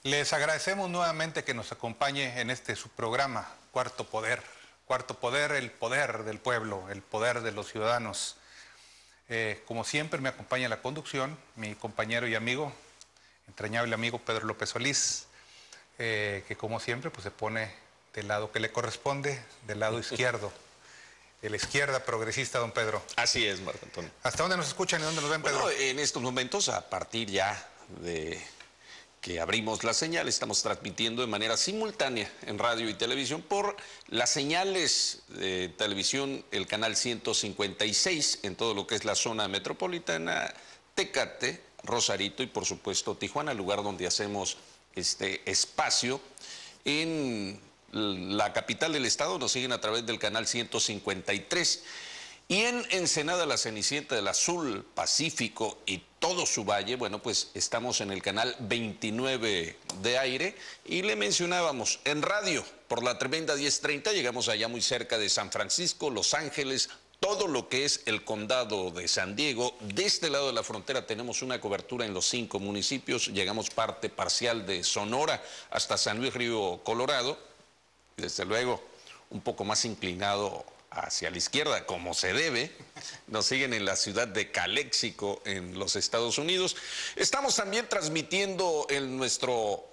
Les agradecemos nuevamente que nos acompañe en este su programa, Cuarto Poder. Cuarto Poder, el poder del pueblo, el poder de los ciudadanos. Como siempre me acompaña en la conducción mi compañero y amigo, entrañable amigo Pedro López Solís, que como siempre pues, se pone del lado que le corresponde, del lado izquierdo, de la izquierda progresista, don Pedro. Así es, Marco Antonio. ¿Hasta dónde nos escuchan y dónde nos ven, Pedro? Bueno, en estos momentos, a partir ya de que abrimos la señal, estamos transmitiendo de manera simultánea en radio y televisión por las señales de televisión, el canal 156 en todo lo que es la zona metropolitana, Tecate, Rosarito y por supuesto Tijuana, lugar donde hacemos este espacio. En la capital del estado nos siguen a través del canal 153. Y en Ensenada, la Cenicienta del Azul, Pacífico y todo su valle, bueno, pues estamos en el canal 29 de aire y le mencionábamos en radio por la tremenda 1030, llegamos allá muy cerca de San Francisco, Los Ángeles, todo lo que es el condado de San Diego. De este lado de la frontera tenemos una cobertura en los 5 municipios, llegamos parte parcial de Sonora hasta San Luis Río Colorado, y desde luego un poco más inclinado hacia la izquierda, como se debe. Nos siguen en la ciudad de Calexico, en los Estados Unidos. Estamos también transmitiendo en nuestro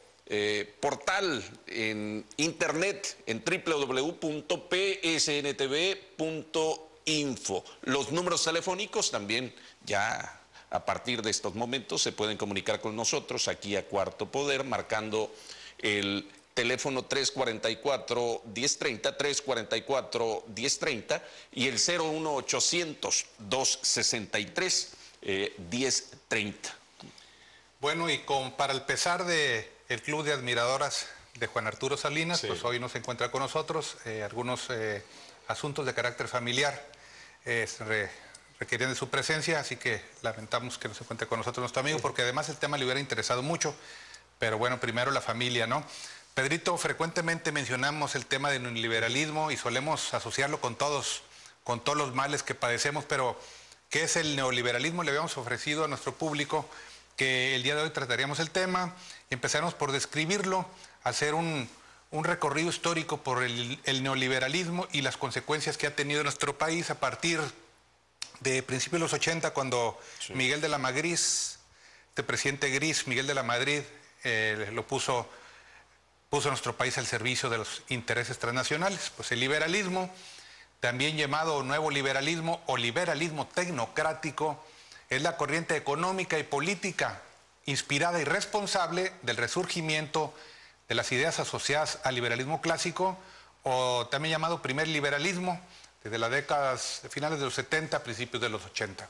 portal en internet, en www.psntv.info. Los números telefónicos también ya a partir de estos momentos se pueden comunicar con nosotros aquí a Cuarto Poder, marcando el teléfono 344-1030, 344-1030 y el 01800-263-1030. Bueno, y para el pesar del Club de Admiradoras de Juan Arturo Salinas, sí, pues hoy nos encuentra con nosotros algunos asuntos de carácter familiar requerían de su presencia, así que lamentamos que no se encuentre con nosotros nuestro amigo, porque además el tema le hubiera interesado mucho, pero bueno, primero la familia, ¿no? Pedrito, frecuentemente mencionamos el tema del neoliberalismo y solemos asociarlo con todos los males que padecemos, pero ¿qué es el neoliberalismo? Le habíamos ofrecido a nuestro público que el día de hoy trataríamos el tema y empezaremos por describirlo, hacer un recorrido histórico por el neoliberalismo y las consecuencias que ha tenido nuestro país a partir de principios de los 80, cuando sí, Miguel de la Madrid, este presidente gris, Miguel de la Madrid, lo puso nuestro país al servicio de los intereses transnacionales. Pues el liberalismo, también llamado nuevo liberalismo o liberalismo tecnocrático, es la corriente económica y política inspirada y responsable del resurgimiento de las ideas asociadas al liberalismo clásico, o también llamado primer liberalismo, desde las décadas finales de los 70, principios de los 80.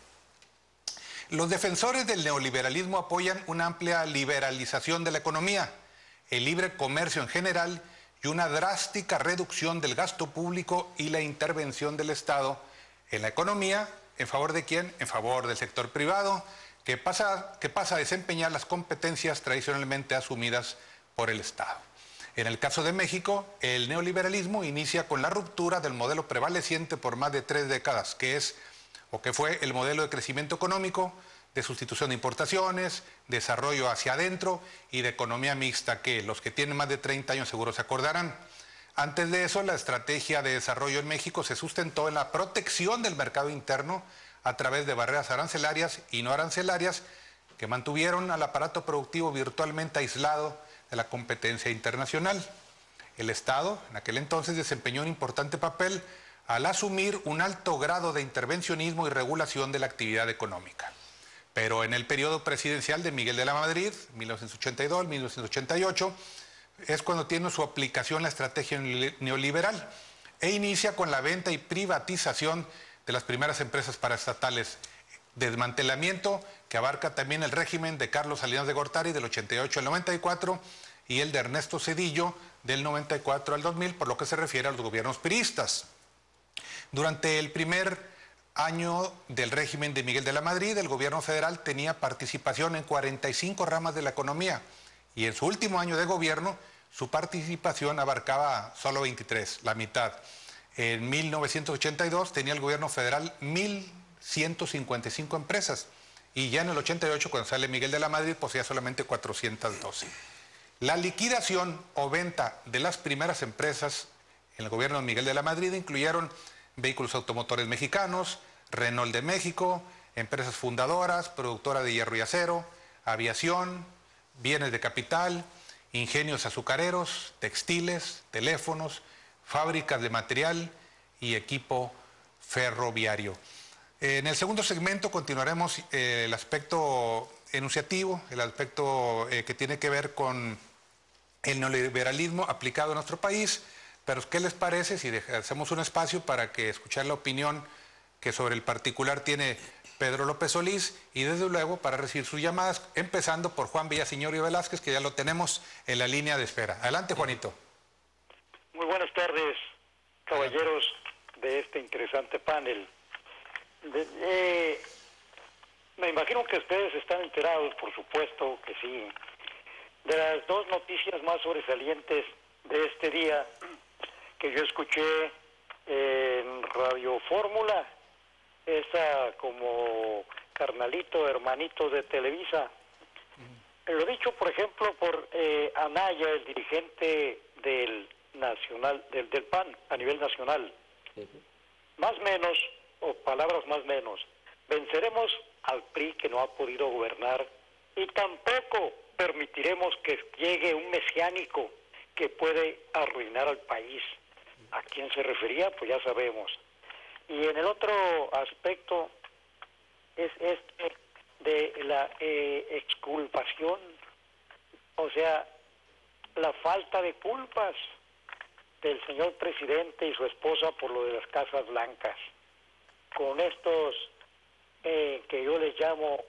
Los defensores del neoliberalismo apoyan una amplia liberalización de la economía, el libre comercio en general y una drástica reducción del gasto público y la intervención del Estado en la economía. ¿En favor de quién? En favor del sector privado, que pasa a desempeñar las competencias tradicionalmente asumidas por el Estado. En el caso de México, el neoliberalismo inicia con la ruptura del modelo prevaleciente por más de 3 décadas, que fue el modelo de crecimiento económico, de sustitución de importaciones, desarrollo hacia adentro y de economía mixta, que los que tienen más de 30 años seguro se acordarán. Antes de eso, la estrategia de desarrollo en México se sustentó en la protección del mercado interno a través de barreras arancelarias y no arancelarias que mantuvieron al aparato productivo virtualmente aislado de la competencia internacional. El Estado, en aquel entonces, desempeñó un importante papel al asumir un alto grado de intervencionismo y regulación de la actividad económica. Pero en el periodo presidencial de Miguel de la Madrid, 1982-1988, es cuando tiene su aplicación la estrategia neoliberal e inicia con la venta y privatización de las primeras empresas paraestatales, desmantelamiento que abarca también el régimen de Carlos Salinas de Gortari del 88 al 94 y el de Ernesto Zedillo del 94 al 2000, por lo que se refiere a los gobiernos priistas. Durante el primer año del régimen de Miguel de la Madrid, el gobierno federal tenía participación en 45 ramas de la economía y en su último año de gobierno su participación abarcaba solo 23, la mitad. En 1982 tenía el gobierno federal 1,155 empresas y ya en el 88, cuando sale Miguel de la Madrid, poseía solamente 412. La liquidación o venta de las primeras empresas en el gobierno de Miguel de la Madrid incluyeron Vehículos Automotores Mexicanos, Renault de México, empresas fundadoras, productora de hierro y acero, aviación, bienes de capital, ingenios azucareros, textiles, teléfonos, fábricas de material y equipo ferroviario. En el segundo segmento continuaremos el aspecto enunciativo, el aspecto que tiene que ver con el neoliberalismo aplicado a nuestro país. Pero ¿qué les parece si hacemos un espacio para que escuchar la opinión que sobre el particular tiene Pedro López Solís y desde luego para recibir sus llamadas, empezando por Juan Villasignorio Velázquez, que ya lo tenemos en la línea de espera? Adelante, Juanito. Muy buenas tardes, caballeros de este interesante panel. Me imagino que ustedes están enterados, por supuesto que sí, de las dos noticias más sobresalientes de este día que yo escuché en Radio Fórmula, esa como carnalito, hermanito de Televisa. Lo dicho, por ejemplo, por Anaya, el dirigente del nacional, del PAN a nivel nacional. Más o menos, o palabras más o menos, venceremos al PRI que no ha podido gobernar y tampoco permitiremos que llegue un mesiánico que puede arruinar al país. ¿A quién se refería? Pues ya sabemos. Y en el otro aspecto es este de la exculpación, o sea, la falta de culpas del señor presidente y su esposa por lo de las Casas Blancas, con estos que yo les llamo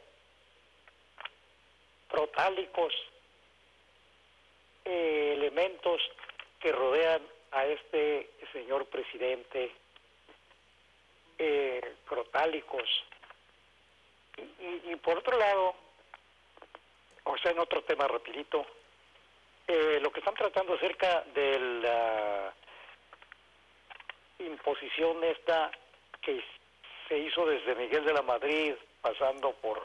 protálicos elementos que rodean a este señor presidente, crotálicos. Y por otro lado, o sea, en otro tema rapidito, lo que están tratando acerca de la imposición esta que se hizo desde Miguel de la Madrid, pasando por,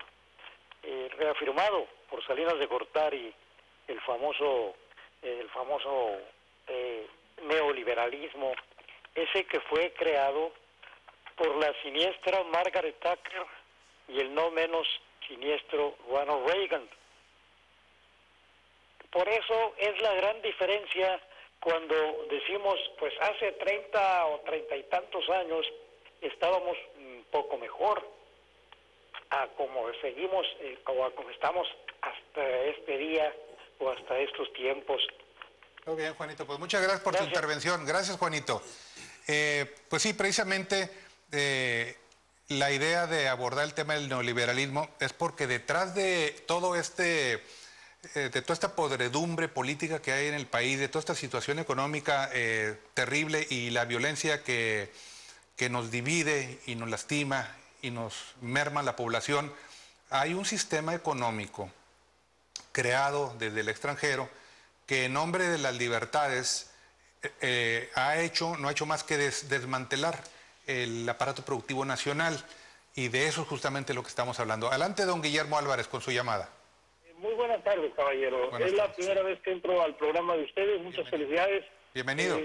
reafirmado por Salinas de Gortari, el famoso neoliberalismo, ese que fue creado por la siniestra Margaret Thatcher y el no menos siniestro Ronald Reagan. Por eso es la gran diferencia cuando decimos, pues hace 30 o 30 y tantos años estábamos un poco mejor, a como seguimos o a como estamos hasta este día o hasta estos tiempos. Muy bien, Juanito, pues muchas gracias por tu intervención. Gracias, Juanito. Pues sí, precisamente la idea de abordar el tema del neoliberalismo es porque detrás de todo de toda esta podredumbre política que hay en el país, de toda esta situación económica terrible y la violencia que nos divide y nos lastima y nos merma la población, hay un sistema económico creado desde el extranjero que en nombre de las libertades no ha hecho más que desmantelar el aparato productivo nacional, y de eso es justamente lo que estamos hablando. Adelante, don Guillermo Álvarez, con su llamada. Muy buenas tardes, caballero. Buenas es tardes. la primera vez que entro al programa de ustedes. Muchas felicidades. Bienvenido.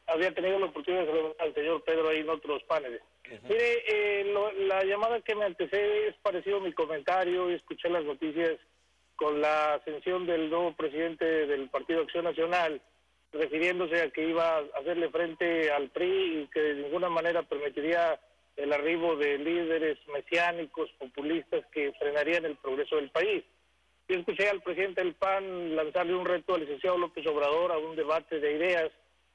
Había tenido la oportunidad de saludar al señor Pedro ahí en otros paneles. Mire, la llamada que me antecede es parecido a mi comentario y escuché las noticias con la ascensión del nuevo presidente del Partido Acción Nacional, refiriéndose a que iba a hacerle frente al PRI y que de ninguna manera permitiría el arribo de líderes mesiánicos, populistas que frenarían el progreso del país. Yo escuché al presidente del PAN lanzarle un reto al licenciado López Obrador a un debate de ideas.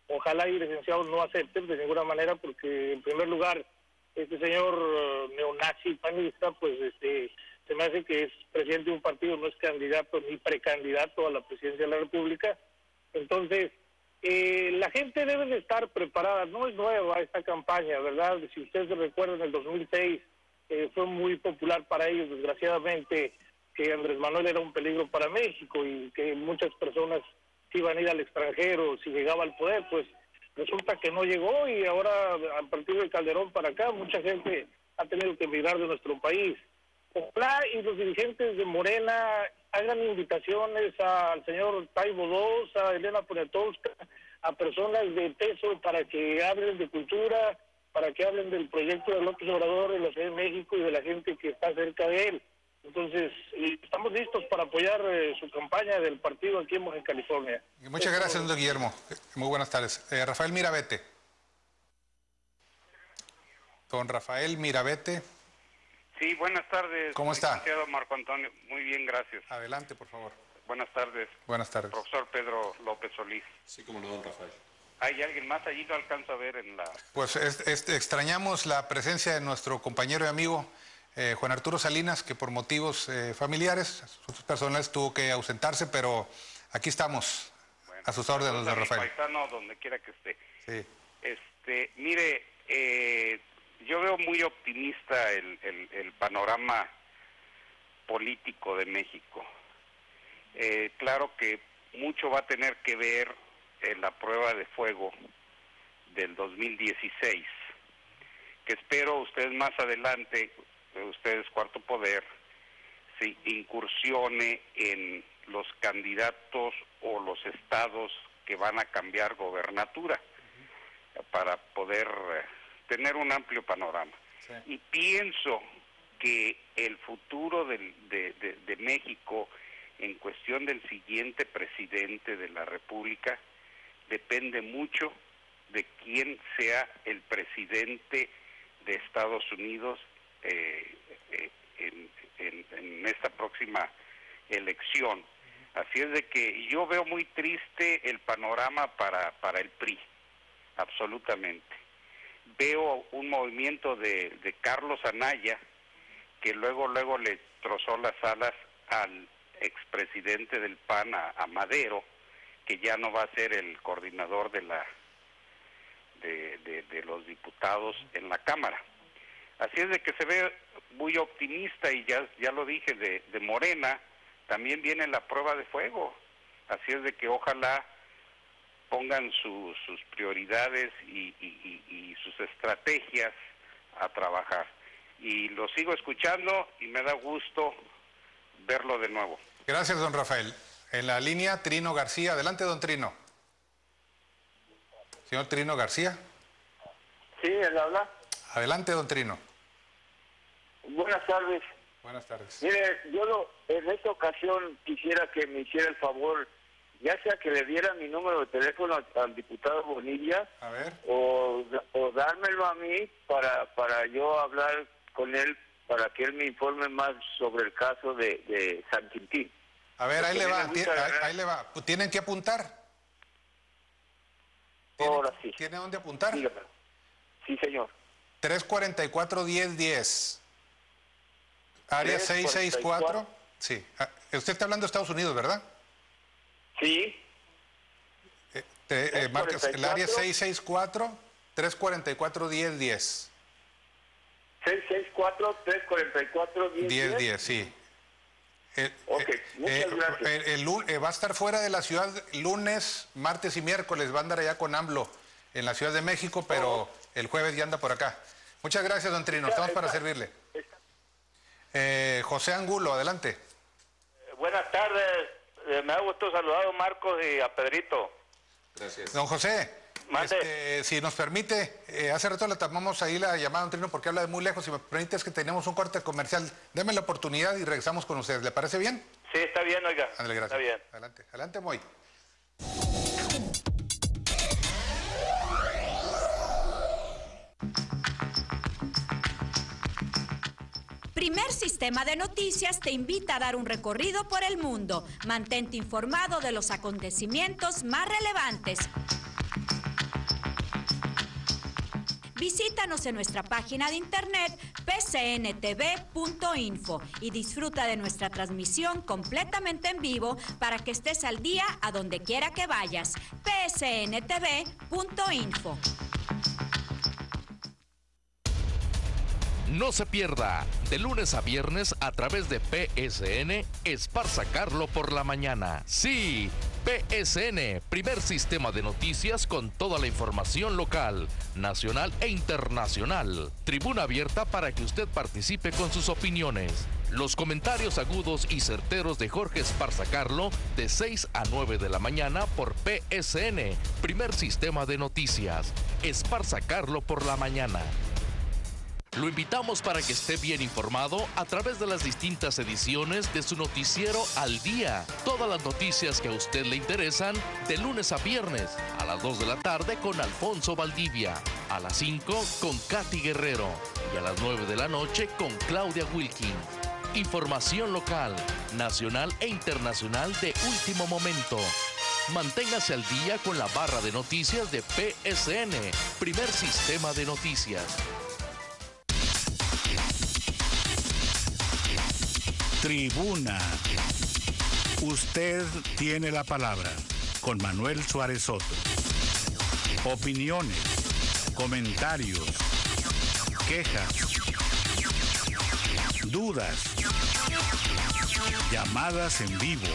Ojalá y el licenciado no acepte de ninguna manera, porque en primer lugar este señor neonazi panista, pues se me hace que es presidente de un partido, no es candidato ni precandidato a la presidencia de la República. Entonces, la gente debe de estar preparada. No es nueva esta campaña, ¿verdad? Si ustedes recuerdan, en el 2006 fue muy popular para ellos, desgraciadamente, que Andrés Manuel era un peligro para México y que muchas personas iban a ir al extranjero si llegaba al poder. Pues resulta que no llegó, y ahora a partir de Calderón para acá mucha gente ha tenido que emigrar de nuestro país. Ojalá y los dirigentes de Morena hagan invitaciones al señor Taibo II, a Elena Poniatowska, a personas de peso para que hablen de cultura, para que hablen del proyecto de López Obrador en la Ciudad de México y de la gente que está cerca de él. Entonces, estamos listos para apoyar su campaña del partido aquí en Baja California. Muchas gracias, don Guillermo. Muy buenas tardes. Rafael Mirabete. Don Rafael Mirabete. Sí, buenas tardes. ¿Cómo está? Licenciado Marco Antonio. Muy bien, gracias. Adelante, por favor. Buenas tardes. Buenas tardes. Profesor Pedro López Solís. Sí, como no, don Rafael. ¿Hay alguien más allí? No alcanzo a ver en la... Pues extrañamos la presencia de nuestro compañero y amigo Juan Arturo Salinas, que por motivos familiares, asuntos personales, tuvo que ausentarse, pero aquí estamos, bueno, a sus órdenes, don Rafael. Paisano, donde quiera que esté. Sí. Mire, yo veo muy optimista el panorama político de México. Claro que mucho va a tener que ver en la prueba de fuego del 2016, que espero ustedes más adelante, ustedes Cuarto Poder, se incursione en los candidatos o los estados que van a cambiar gobernatura para poder tener un amplio panorama. Sí. Y pienso que el futuro de México en cuestión del siguiente presidente de la República depende mucho de quién sea el presidente de Estados Unidos en esta próxima elección. Así es de que yo veo muy triste el panorama para el PRI, absolutamente. Veo un movimiento de Carlos Anaya, que luego le trozó las alas al expresidente del PAN, a Madero, que ya no va a ser el coordinador de los diputados en la Cámara. Así es de que se ve muy optimista, y ya lo dije, de Morena también viene la prueba de fuego. Así es de que ojalá pongan sus prioridades y sus estrategias a trabajar. Y lo sigo escuchando y me da gusto verlo de nuevo. Gracias, don Rafael. En la línea, Trino García. Adelante, don Trino. Señor Trino García. Sí, él habla. Adelante, don Trino. Buenas tardes. Buenas tardes. Mire, en esta ocasión quisiera que me hiciera el favor, ya sea que le diera mi número de teléfono al diputado Bonilla, a ver, o dármelo a mí para yo hablar con él, para que él me informe más sobre el caso de San Quintín. A ver, ahí le va. ¿Tienen que apuntar? Ahora sí. ¿Tiene dónde apuntar? Dígame. Sí, señor. 344-1010. Área 664. Sí. Usted está hablando de Estados Unidos, ¿verdad? Sí. Marcas el área 664-344-1010. 664-344-1010. 1010, sí. Ok, muchas gracias. Va a estar fuera de la ciudad lunes, martes y miércoles. Va a andar allá con AMLO en la Ciudad de México, pero el jueves ya anda por acá. Muchas gracias, don Trino. Estamos para servirle. José Angulo, adelante. Buenas tardes. Me ha gustado saludar a Marcos y a Pedrito. Gracias. Don José, si nos permite, hace rato le tomamos ahí la llamada a don Trino porque habla de muy lejos. Si me permite, es que tenemos un corte comercial. Deme la oportunidad y regresamos con ustedes. ¿Le parece bien? Sí, está bien, oiga. Ándale, gracias. Está bien. Adelante, adelante, Moy. Primer Sistema de Noticias te invita a dar un recorrido por el mundo. Mantente informado de los acontecimientos más relevantes. Visítanos en nuestra página de internet pcntv.info y disfruta de nuestra transmisión completamente en vivo para que estés al día a donde quiera que vayas. pcntv.info. No se pierda, de lunes a viernes a través de PSN, Esparza Carlo por la mañana. Sí, PSN, primer sistema de noticias con toda la información local, nacional e internacional. Tribuna abierta para que usted participe con sus opiniones. Los comentarios agudos y certeros de Jorge Esparza Carlo de 6 a 9 de la mañana por PSN, primer sistema de noticias. Esparza Carlo por la mañana. Lo invitamos para que esté bien informado a través de las distintas ediciones de su noticiero Al Día. Todas las noticias que a usted le interesan de lunes a viernes a las 2 de la tarde con Alfonso Valdivia, a las 5 con Katy Guerrero y a las 9 de la noche con Claudia Wilkin. Información local, nacional e internacional de último momento. Manténgase al día con la barra de noticias de PSN, primer sistema de noticias. Tribuna. Usted tiene la palabra con Manuel Suárez Soto. Opiniones, comentarios, quejas, dudas, llamadas en vivo.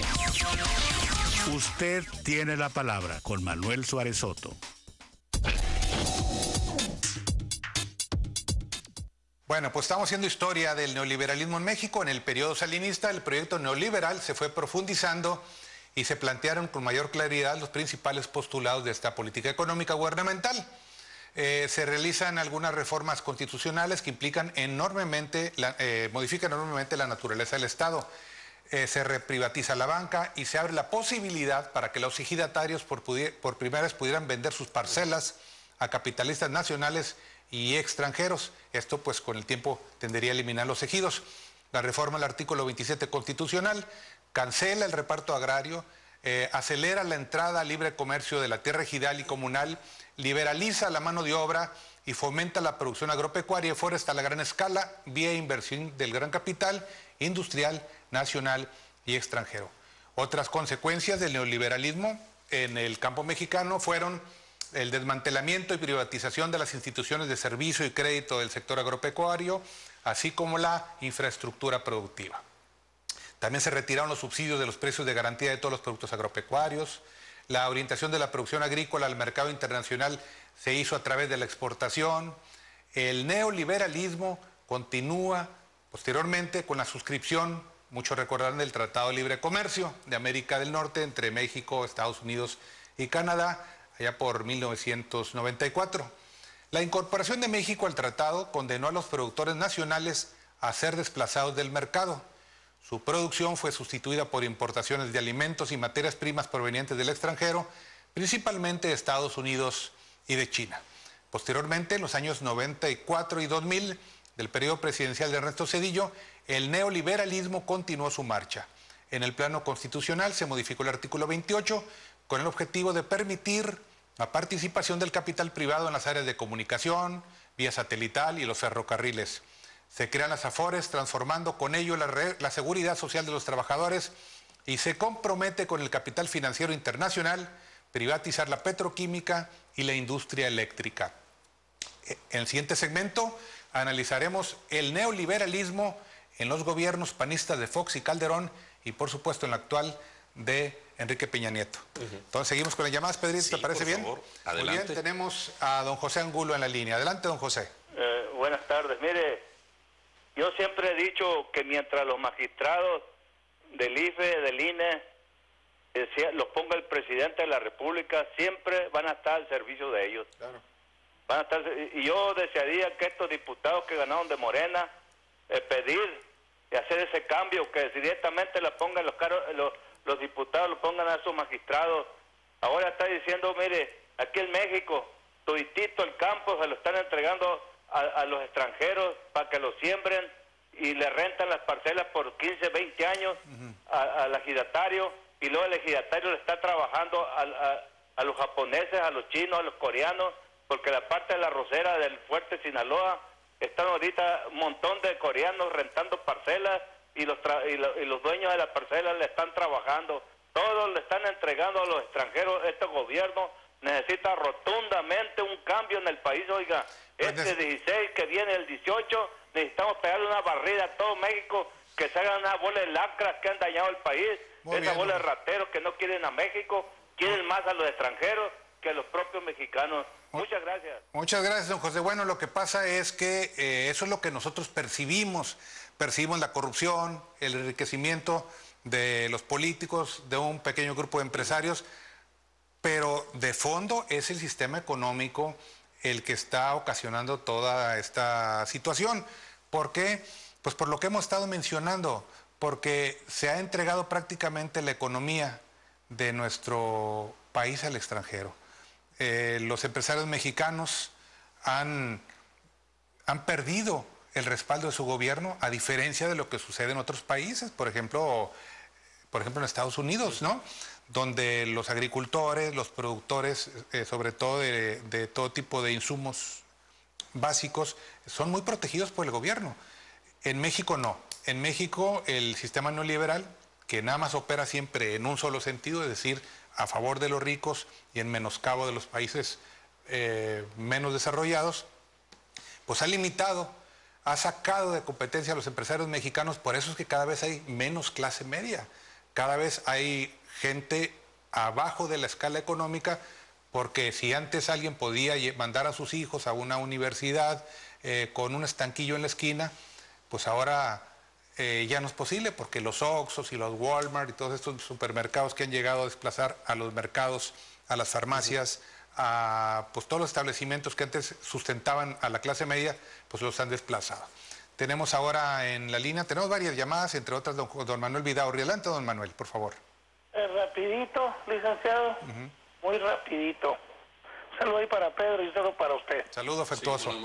Usted tiene la palabra con Manuel Suárez Soto. Bueno, pues estamos haciendo historia del neoliberalismo en México. En el periodo salinista, el proyecto neoliberal se fue profundizando y se plantearon con mayor claridad los principales postulados de esta política económica gubernamental. Se realizan algunas reformas constitucionales que implican enormemente, modifican enormemente la naturaleza del Estado. Se reprivatiza la banca y se abre la posibilidad para que los ejidatarios por primera vez pudieran vender sus parcelas a capitalistas nacionales y extranjeros. Esto pues con el tiempo tendería a eliminar los ejidos. La reforma al artículo 27 constitucional cancela el reparto agrario, acelera la entrada al libre comercio de la tierra ejidal y comunal, liberaliza la mano de obra y fomenta la producción agropecuaria y forestal a gran escala vía inversión del gran capital industrial, nacional y extranjero. Otras consecuencias del neoliberalismo en el campo mexicano fueron el desmantelamiento y privatización de las instituciones de servicio y crédito del sector agropecuario, así como la infraestructura productiva. También se retiraron los subsidios de los precios de garantía de todos los productos agropecuarios. La orientación de la producción agrícola al mercado internacional se hizo a través de la exportación. El neoliberalismo continúa posteriormente con la suscripción, muchos recordarán, del Tratado de Libre Comercio de América del Norte entre México, Estados Unidos y Canadá, allá por 1994. La incorporación de México al tratado condenó a los productores nacionales a ser desplazados del mercado. Su producción fue sustituida por importaciones de alimentos y materias primas provenientes del extranjero, principalmente de Estados Unidos y de China. Posteriormente, en los años 94 y 2000, del periodo presidencial de Ernesto Zedillo, el neoliberalismo continuó su marcha. En el plano constitucional se modificó el artículo 28 con el objetivo de permitir la participación del capital privado en las áreas de comunicación, vía satelital y los ferrocarriles. Se crean las AFORES, transformando con ello la seguridad social de los trabajadores, y se compromete con el capital financiero internacional privatizar la petroquímica y la industria eléctrica. En el siguiente segmento analizaremos el neoliberalismo en los gobiernos panistas de Fox y Calderón y por supuesto en la actual de Enrique Peña Nieto. Entonces seguimos con las llamadas, Pedrito, sí, ¿te parece bien? Favor. Adelante. Muy bien, tenemos a don José Angulo en la línea. Adelante, don José. Buenas tardes. Mire, yo siempre he dicho que mientras los magistrados del IFE, del INE, los ponga el presidente de la República, siempre van a estar al servicio de ellos. Claro. Van a estar, y yo desearía que estos diputados que ganaron de Morena, pedir y hacer ese cambio, que directamente la pongan los diputados, lo pongan a esos magistrados. Ahora está diciendo, mire, aquí en México, toditito el campo se lo están entregando a los extranjeros para que lo siembren y le rentan las parcelas por 15, 20 años al ejidatario, y luego el ejidatario le está trabajando a los japoneses, a los chinos, a los coreanos, porque la parte de la arrocera del fuerte Sinaloa están ahorita un montón de coreanos rentando parcelas y los dueños de las parcelas le están trabajando. Todos le están entregando a los extranjeros. Este gobierno necesita rotundamente un cambio en el país. Oiga, este 16 que viene el 18, necesitamos pegarle una barrida a todo México, que se hagan una bola de lacras que han dañado el país, esa bola de rateros que no quieren a México, quieren más a los extranjeros que a los propios mexicanos. Muchas gracias. Muchas gracias, don José. Bueno, lo que pasa es que eso es lo que nosotros percibimos. Percibimos la corrupción, el enriquecimiento de los políticos, de un pequeño grupo de empresarios, pero de fondo es el sistema económico el que está ocasionando toda esta situación. ¿Por qué? Pues por lo que hemos estado mencionando, porque se ha entregado prácticamente la economía de nuestro país al extranjero. Los empresarios mexicanos han perdido el respaldo de su gobierno, a diferencia de lo que sucede en otros países, por ejemplo en Estados Unidos, ¿no? Donde los agricultores, los productores, sobre todo de todo tipo de insumos básicos, son muy protegidos por el gobierno. En México no. En México el sistema neoliberal, que nada más opera siempre en un solo sentido, es decir, a favor de los ricos y en menoscabo de los países menos desarrollados, pues ha limitado, ha sacado de competencia a los empresarios mexicanos. Por eso es que cada vez hay menos clase media, cada vez hay gente abajo de la escala económica, porque si antes alguien podía mandar a sus hijos a una universidad con un estanquillo en la esquina, pues ahora ya no es posible, porque los Oxxos y los Walmart y todos estos supermercados que han llegado a desplazar a los mercados, a las farmacias, a pues todos los establecimientos que antes sustentaban a la clase media, pues los han desplazado. Tenemos ahora en la línea, tenemos varias llamadas, entre otras don Manuel Vidaurri. Adelante, don Manuel, por favor. Rapidito, licenciado, muy rapidito. Un saludo ahí para Pedro y un saludo para usted. Saludo afectuoso. Sí,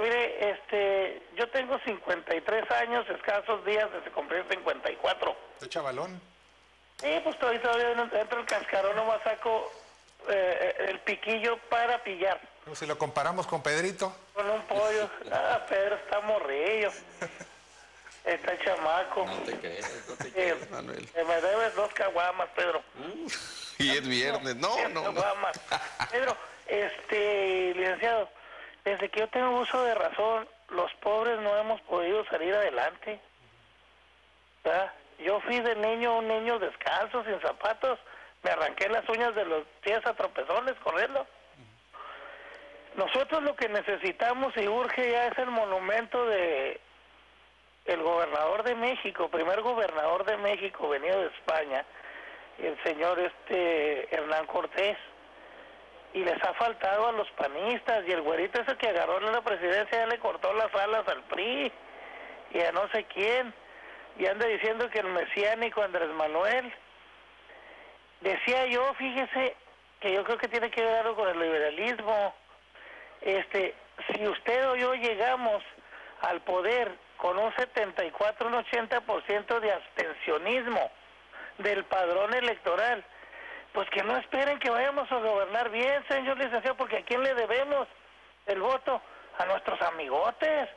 mire, yo tengo 53 años, escasos días de cumplir 54. ¿Está chavalón? Sí, pues todavía dentro del cascarón nomás saco el piquillo para pillar. Si lo comparamos con Pedrito. Con un pollo. Pedro está morrillo. Está chamaco. No te crees, Manuel. Me debes 2 caguamas, Pedro. Y es viernes. No. Caguamas. Pedro, licenciado, desde que yo tengo uso de razón, los pobres no hemos podido salir adelante. ¿Verdad? Yo fui de niño un niño descalzo, sin zapatos. Me arranqué las uñas de los pies a tropezones corriendo. Nosotros lo que necesitamos y urge ya es el monumento de el gobernador de México, primer gobernador de México venido de España, el señor Hernán Cortés. Y les ha faltado a los panistas, y el güerito ese que agarró en la presidencia ya le cortó las alas al PRI y a no sé quién, y anda diciendo que el mesiánico Andrés Manuel. Decía yo, fíjese, que yo creo que tiene que ver algo con el liberalismo. Si usted o yo llegamos al poder con un 74, un 80% de abstencionismo del padrón electoral, pues que no esperen que vayamos a gobernar bien, señor licenciado, porque ¿a quién le debemos el voto? A nuestros amigotes.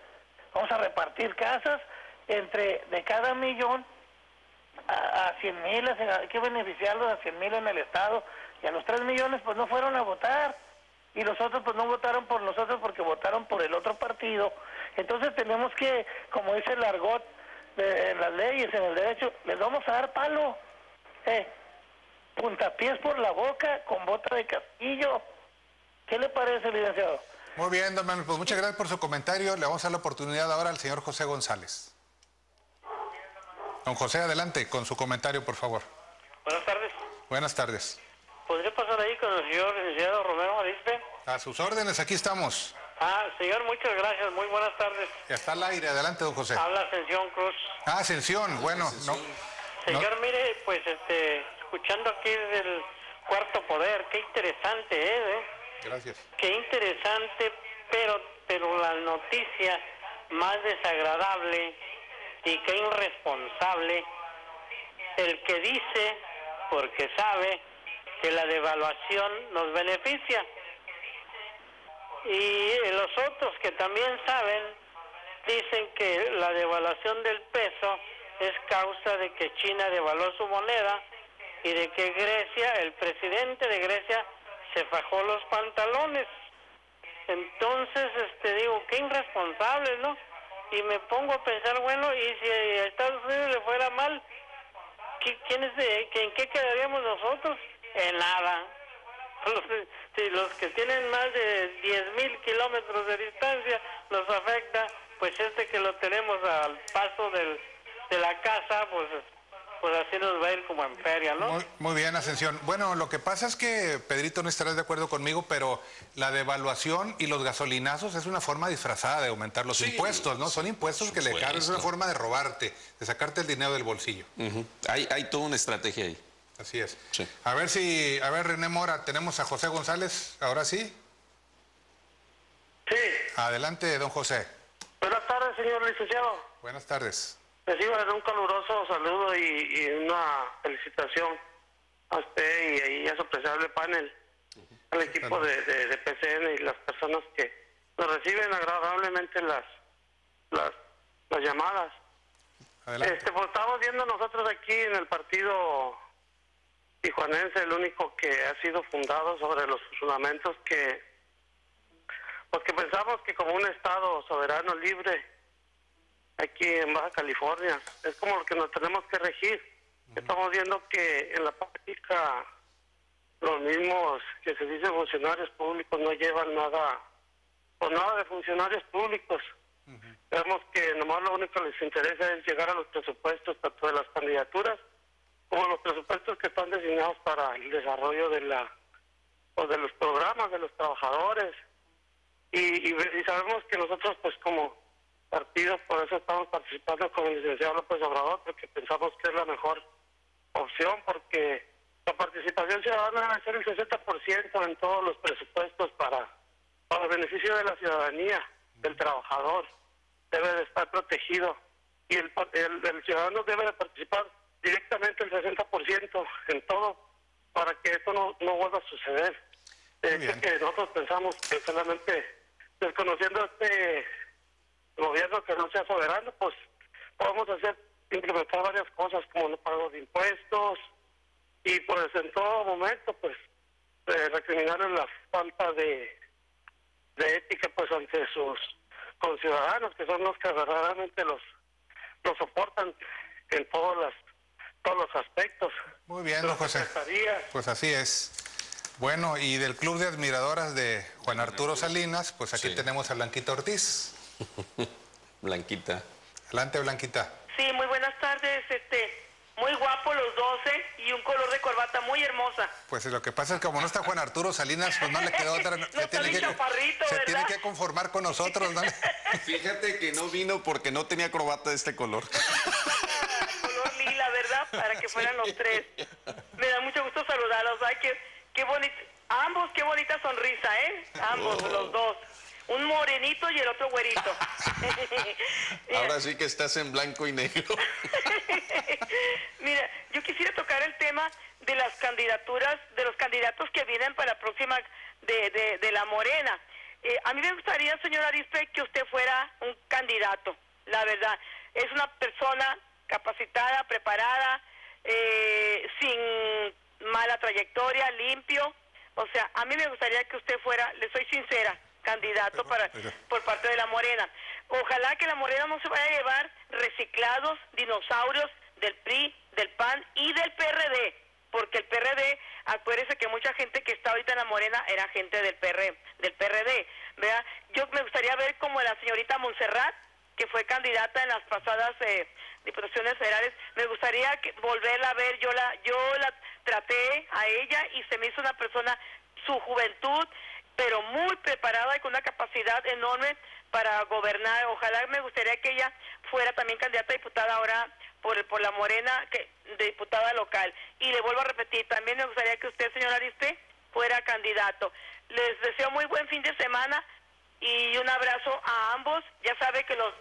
Vamos a repartir casas de cada millón a 100,000, hay que beneficiarlos a 100,000 en el Estado, y a los 3 millones pues no fueron a votar, y los otros pues no votaron por nosotros porque votaron por el otro partido. Entonces tenemos que, como dice el argot en las leyes, en el derecho, les vamos a dar palo, puntapiés por la boca con bota de castillo. ¿Qué le parece, licenciado? Muy bien, don Manuel, pues muchas gracias por su comentario. Le vamos a dar la oportunidad ahora al señor José González. Don José, adelante con su comentario, por favor. Buenas tardes. Buenas tardes. ¿Podría pasar ahí con el señor licenciado Romero Arispe? A sus órdenes, aquí estamos. Señor, muchas gracias, muy buenas tardes. Ya está al aire, adelante, don José. Habla Ascensión Cruz. Ascensión, bueno. Ascensión. Señor, mire, pues escuchando aquí del Cuarto Poder, qué interesante es, Gracias. Qué interesante, pero la noticia más desagradable y qué irresponsable, el que dice, porque sabe, que la devaluación nos beneficia. Y los otros que también saben, dicen que la devaluación del peso es causa de que China devaluó su moneda y de que Grecia, el presidente de Grecia, se fajó los pantalones. Entonces, digo, qué irresponsable, ¿no? y me pongo a pensar, bueno, y si a Estados Unidos le fuera mal, ¿en qué quedaríamos nosotros? En nada. Si los que tienen más de 10,000 kilómetros de distancia nos afecta, pues que lo tenemos al paso de la casa, pues así nos va a ir como en feria, ¿no? Muy bien, Ascensión. Bueno, lo que pasa es que, Pedrito, no estarás de acuerdo conmigo, pero la devaluación y los gasolinazos es una forma disfrazada de aumentar los impuestos, ¿no? Son impuestos que le cargan, es una forma de robarte, de sacarte el dinero del bolsillo. Hay toda una estrategia ahí. Así es. Sí. A ver, René Mora, tenemos a José González, ¿ahora sí? Sí. Adelante, don José. Buenas tardes, señor licenciado. Buenas tardes. Recibo un caluroso saludo y una felicitación a usted y a su apreciable panel, al equipo de PCN y las personas que nos reciben agradablemente las llamadas. Adelante. Pues estamos viendo nosotros aquí en el partido tijuanense, el único que ha sido fundado sobre los fundamentos que pensamos que como un estado soberano libre aquí en Baja California es como lo que nos tenemos que regir. Estamos viendo que en la práctica los mismos que se dicen funcionarios públicos no llevan nada, pues nada de funcionarios públicos. Vemos que nomás lo único que les interesa es llegar a los presupuestos tanto de las candidaturas como los presupuestos que están designados para el desarrollo de de los programas de los trabajadores. Y sabemos que nosotros, pues como partido, por eso estamos participando con el licenciado López Obrador, porque pensamos que es la mejor opción, porque la participación ciudadana debe ser el 60% en todos los presupuestos para el beneficio de la ciudadanía, del trabajador, debe de estar protegido, y el ciudadano debe de participar directamente el 60% en todo, para que esto no vuelva a suceder. Que nosotros pensamos que solamente desconociendo este gobierno que no sea soberano, pues podemos implementar varias cosas como no pago de impuestos y pues en todo momento pues recriminarles la falta de ética pues ante sus conciudadanos, que son los que verdaderamente los soportan en todos los aspectos. Muy bien, don José. Pues así es. Bueno, y del Club de Admiradoras de Juan Arturo Salinas, pues aquí tenemos a Blanquita Ortiz. Blanquita. Adelante, Blanquita. Sí, muy buenas tardes, muy guapo los 12 y un color de corbata muy hermosa. Pues lo que pasa es que como no está Juan Arturo Salinas, pues no le quedó otra. se tiene que conformar con nosotros, ¿no? Fíjate que no vino porque no tenía corbata de este color. Color lila, ¿verdad? Para que fueran los tres. Me da mucho gusto saludarlos. Ay, qué bonito. Ambos, qué bonita sonrisa, ¿eh? Ambos, los dos. Un morenito y el otro güerito. Ahora sí que estás en blanco y negro. Mira, yo quisiera tocar el tema de las candidaturas, de los candidatos que vienen para la próxima de la Morena. A mí me gustaría, señor Arispe, que usted fuera un candidato, la verdad. Es una persona capacitada, preparada, sin mala trayectoria, limpio. O sea, a mí me gustaría que usted fuera, le soy sincera, candidato por parte de la Morena. Ojalá que la Morena no se vaya a llevar reciclados dinosaurios del PRI, del PAN y del PRD, porque el PRD, acuérdese que mucha gente que está ahorita en la Morena era gente del PRD, ¿verdad? Yo me gustaría ver como la señorita Montserrat, que fue candidata en las pasadas diputaciones federales, me gustaría volverla a ver. Yo la traté a ella y se me hizo una persona, su juventud, pero muy preparada y con una capacidad enorme para gobernar. Ojalá me gustaría que ella fuera también candidata a diputada ahora por la Morena, de diputada local. Y le vuelvo a repetir, también me gustaría que usted, señor Ariste, fuera candidato. Les deseo muy buen fin de semana y un abrazo a ambos. Ya sabe que los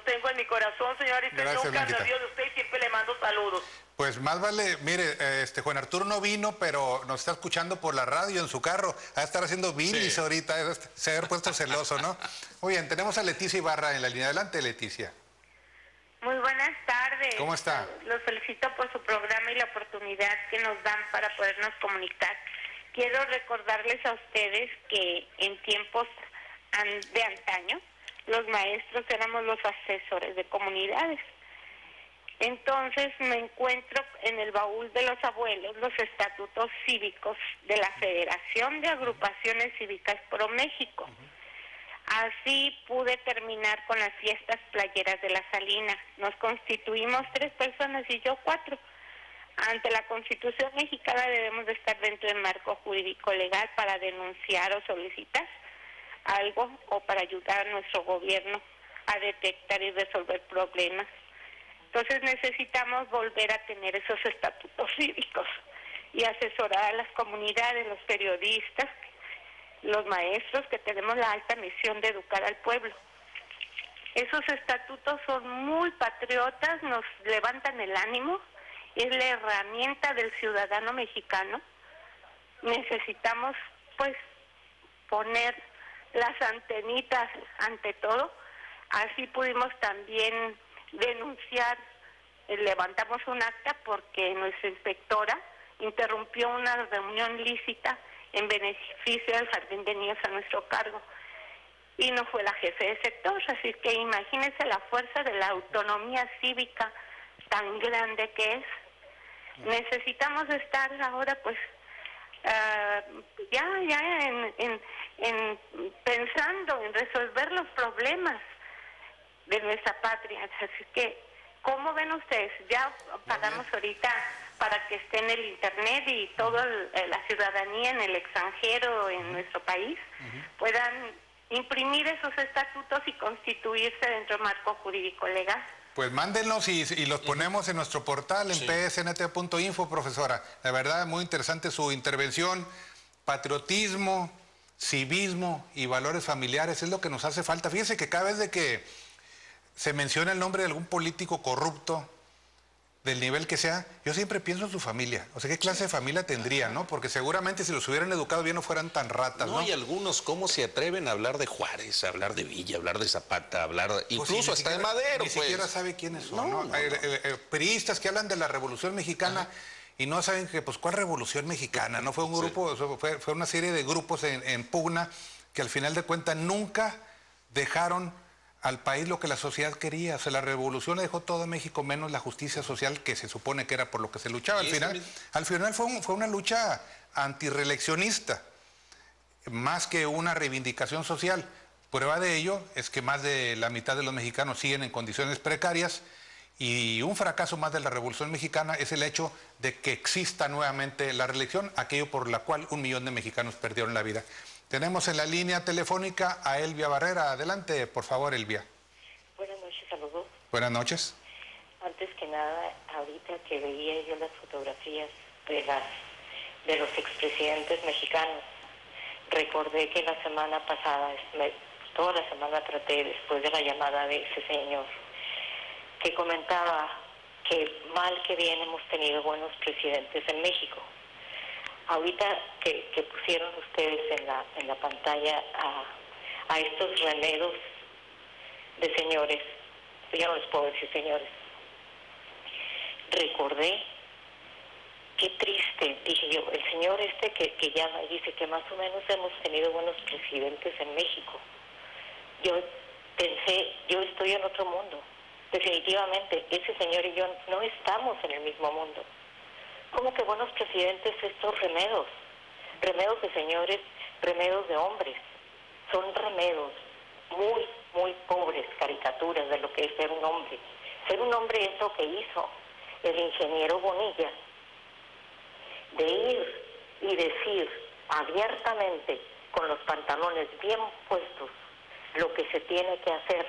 tengo en mi corazón, señor Ariste. Nunca me olvido de usted y siempre le mando saludos. Pues más vale, mire, Juan Arturo no vino, pero nos está escuchando por la radio en su carro. Va a estar haciendo bilis ahorita, se ha puesto celoso, ¿no? Muy bien, tenemos a Leticia Ibarra en la línea. Adelante, Leticia. Muy buenas tardes. ¿Cómo está? Los felicito por su programa y la oportunidad que nos dan para podernos comunicar. Quiero recordarles a ustedes que en tiempos de antaño, los maestros éramos los asesores de comunidades. Entonces me encuentro en el baúl de los abuelos los estatutos cívicos de la Federación de Agrupaciones Cívicas Pro México. Así pude terminar con las fiestas playeras de la Salina. Nos constituimos 3 personas y yo 4. Ante la Constitución mexicana debemos de estar dentro del marco jurídico legal para denunciar o solicitar algo o para ayudar a nuestro gobierno a detectar y resolver problemas. Entonces necesitamos volver a tener esos estatutos cívicos y asesorar a las comunidades, los periodistas, los maestros, que tenemos la alta misión de educar al pueblo. Esos estatutos son muy patriotas, nos levantan el ánimo, es la herramienta del ciudadano mexicano. Necesitamos, pues, poner las antenitas ante todo. Así pudimos también denunciar, levantamos un acta porque nuestra inspectora interrumpió una reunión lícita en beneficio del Jardín de Niños a nuestro cargo y no fue la jefe de sector, así que imagínense la fuerza de la autonomía cívica tan grande que es. Necesitamos estar ahora pues pensando en resolver los problemas de nuestra patria. Así que, ¿cómo ven ustedes? Ya pagamos ahorita para que esté en el internet y toda la ciudadanía en el extranjero, en nuestro país, puedan imprimir esos estatutos y constituirse dentro del marco jurídico legal. Pues mándenlos y los ponemos en nuestro portal en psnt.info, profesora. La verdad, muy interesante su intervención. Patriotismo, civismo y valores familiares es lo que nos hace falta. Fíjese que cada vez de que se menciona el nombre de algún político corrupto, del nivel que sea, yo siempre pienso en su familia. O sea, ¿qué clase de familia tendría, no? Porque seguramente si los hubieran educado bien no fueran tan ratas, ¿no? Y algunos, ¿cómo se atreven a hablar de Juárez, a hablar de Villa, a hablar de Zapata, a hablar incluso hasta de Madero? Ni siquiera sabe quiénes son, ¿no? Periodistas que hablan de la Revolución Mexicana y no saben que, pues, ¿cuál Revolución Mexicana? No fue un grupo, fue una serie de grupos en pugna que al final de cuentas nunca dejaron al país lo que la sociedad quería. O sea, la revolución le dejó todo a México menos la justicia social, que se supone que era por lo que se luchaba. Al final fue una lucha antirreeleccionista, más que una reivindicación social. Prueba de ello es que más de la mitad de los mexicanos siguen en condiciones precarias, y un fracaso más de la Revolución Mexicana es el hecho de que exista nuevamente la reelección, aquello por la cual 1 millón de mexicanos perdieron la vida. Tenemos en la línea telefónica a Elvia Barrera. Adelante, por favor, Elvia. Buenas noches a los dos. Buenas noches. Antes que nada, ahorita que veía yo las fotografías de los expresidentes mexicanos, recordé que la semana pasada, toda la semana traté, después de la llamada de ese señor, que comentaba que mal que bien hemos tenido buenos presidentes en México. Ahorita que pusieron ustedes en la pantalla a estos remedos de señores, yo no les puedo decir señores, recordé qué triste, dije yo, el señor que llama y dice que más o menos hemos tenido buenos presidentes en México. Yo pensé, yo estoy en otro mundo. Definitivamente, ese señor y yo no estamos en el mismo mundo. ¿Cómo que buenos presidentes estos remedos? Remedos de señores, remedos de hombres. Son remedos muy, muy pobres, caricaturas de lo que es ser un hombre. Ser un hombre es lo que hizo el ingeniero Bonilla, de ir y decir abiertamente, con los pantalones bien puestos, lo que se tiene que hacer,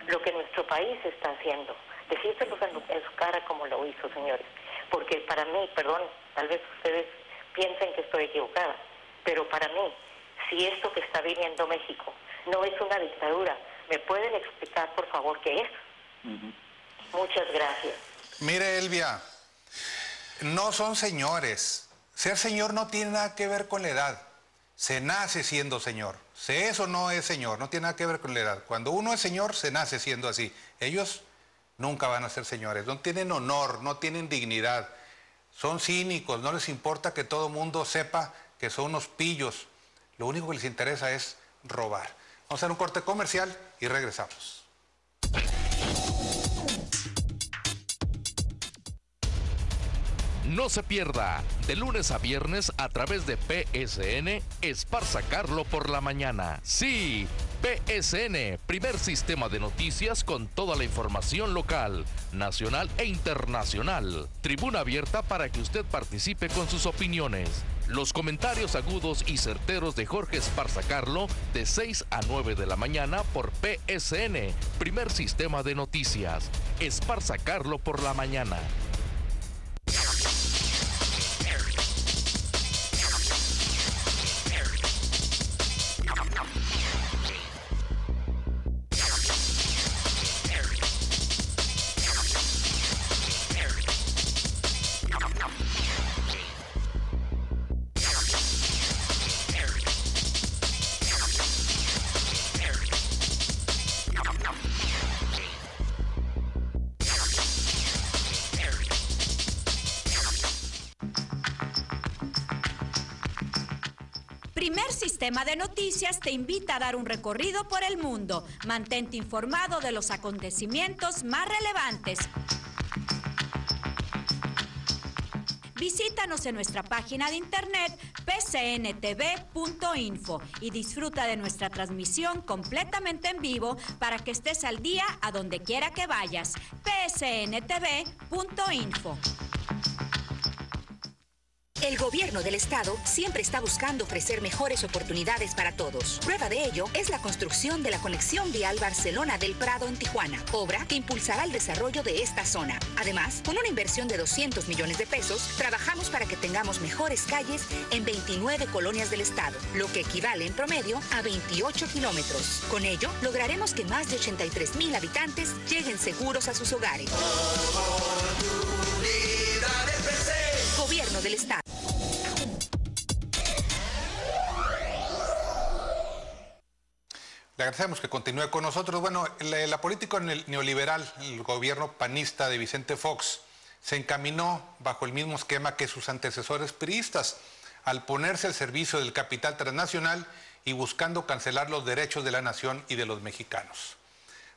lo que nuestro país está haciendo. Decírselos en su cara como lo hizo, señores. Porque para mí, perdón, tal vez ustedes piensen que estoy equivocada, pero para mí, si esto que está viviendo México no es una dictadura, ¿me pueden explicar, por favor, qué es? Muchas gracias. Mire, Elvia, no son señores. Ser señor no tiene nada que ver con la edad. Se nace siendo señor. Eso no es señor, no tiene nada que ver con la edad. Cuando uno es señor, se nace siendo así. Ellos nunca van a ser señores, no tienen honor, no tienen dignidad, son cínicos, no les importa que todo mundo sepa que son unos pillos, lo único que les interesa es robar. Vamos a hacer un corte comercial y regresamos. No se pierda, de lunes a viernes a través de PSN, Esparza Carlo por la mañana. Sí, PSN, primer sistema de noticias con toda la información local, nacional e internacional. Tribuna abierta para que usted participe con sus opiniones. Los comentarios agudos y certeros de Jorge Esparza Carlo de 6 a 9 de la mañana por PSN, primer sistema de noticias. Esparza Carlo por la mañana. Primer Sistema de Noticias te invita a dar un recorrido por el mundo. Mantente informado de los acontecimientos más relevantes. Visítanos en nuestra página de internet pcntv.info y disfruta de nuestra transmisión completamente en vivo para que estés al día a donde quiera que vayas. pcntv.info. El gobierno del estado siempre está buscando ofrecer mejores oportunidades para todos. Prueba de ello es la construcción de la conexión vial Barcelona del Prado en Tijuana, obra que impulsará el desarrollo de esta zona. Además, con una inversión de 200 millones de pesos, trabajamos para que tengamos mejores calles en 29 colonias del estado, lo que equivale en promedio a 28 kilómetros. Con ello, lograremos que más de 83,000 habitantes lleguen seguros a sus hogares. Gobierno del estado. Le agradecemos que continúe con nosotros. Bueno, la política neoliberal, el gobierno panista de Vicente Fox, se encaminó bajo el mismo esquema que sus antecesores priistas, al ponerse al servicio del capital transnacional y buscando cancelar los derechos de la nación y de los mexicanos.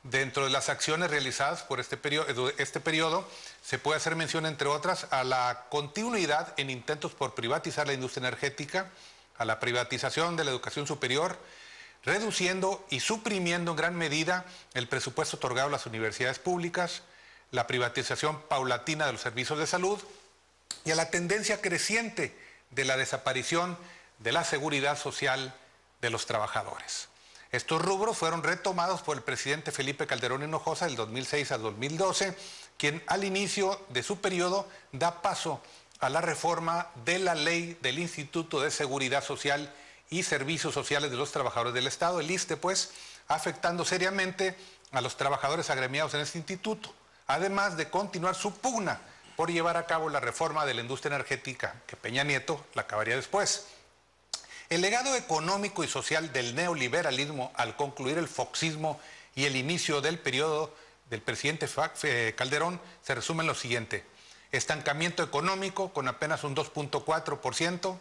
Dentro de las acciones realizadas por este periodo, se puede hacer mención, entre otras, a la continuidad en intentos por privatizar la industria energética, a la privatización de la educación superior, reduciendo y suprimiendo en gran medida el presupuesto otorgado a las universidades públicas, la privatización paulatina de los servicios de salud y a la tendencia creciente de la desaparición de la seguridad social de los trabajadores. Estos rubros fueron retomados por el presidente Felipe Calderón Hinojosa del 2006 al 2012, quien al inicio de su periodo da paso a la reforma de la ley del Instituto de Seguridad Social y Servicios Sociales de los Trabajadores del Estado, el ISSSTE, pues, afectando seriamente a los trabajadores agremiados en este instituto, además de continuar su pugna por llevar a cabo la reforma de la industria energética, que Peña Nieto la acabaría después. El legado económico y social del neoliberalismo al concluir el foxismo y el inicio del periodo del presidente Calderón se resume en lo siguiente: estancamiento económico con apenas un 2.4%,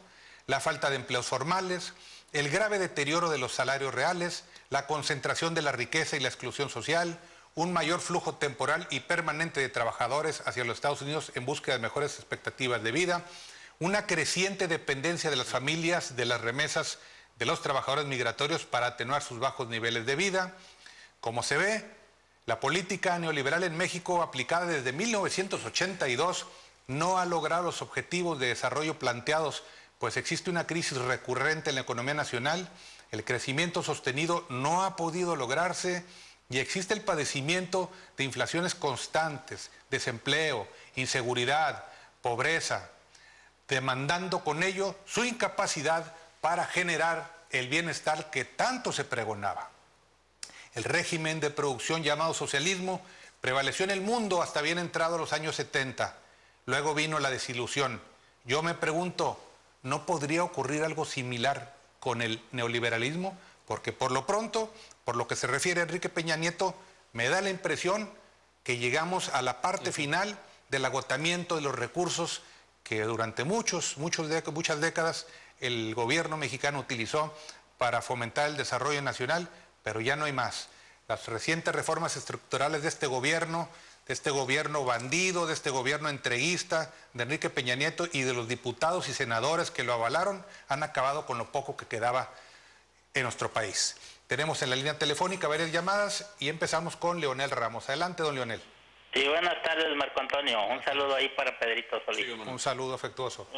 la falta de empleos formales, el grave deterioro de los salarios reales, la concentración de la riqueza y la exclusión social, un mayor flujo temporal y permanente de trabajadores hacia los Estados Unidos en búsqueda de mejores expectativas de vida, una creciente dependencia de las familias de las remesas de los trabajadores migratorios para atenuar sus bajos niveles de vida. Como se ve, la política neoliberal en México, aplicada desde 1982, no ha logrado los objetivos de desarrollo planteados, pues existe una crisis recurrente en la economía nacional, el crecimiento sostenido no ha podido lograrse y existe el padecimiento de inflaciones constantes, desempleo, inseguridad, pobreza, demandando con ello su incapacidad para generar el bienestar que tanto se pregonaba. El régimen de producción llamado socialismo prevaleció en el mundo hasta bien entrado los años 70. Luego vino la desilusión. Yo me pregunto, ¿no podría ocurrir algo similar con el neoliberalismo? Porque por lo pronto, por lo que se refiere a Enrique Peña Nieto, me da la impresión que llegamos a la parte final del agotamiento de los recursos que durante muchas décadas el gobierno mexicano utilizó para fomentar el desarrollo nacional, pero ya no hay más. Las recientes reformas estructurales de este gobierno bandido, de este gobierno entreguista, de Enrique Peña Nieto y de los diputados y senadores que lo avalaron, han acabado con lo poco que quedaba en nuestro país. Tenemos en la línea telefónica varias llamadas y empezamos con Leonel Ramos. Adelante, don Leonel. Sí, buenas tardes, Marco Antonio. Un saludo ahí para Pedrito Solís. Sí, un saludo afectuoso.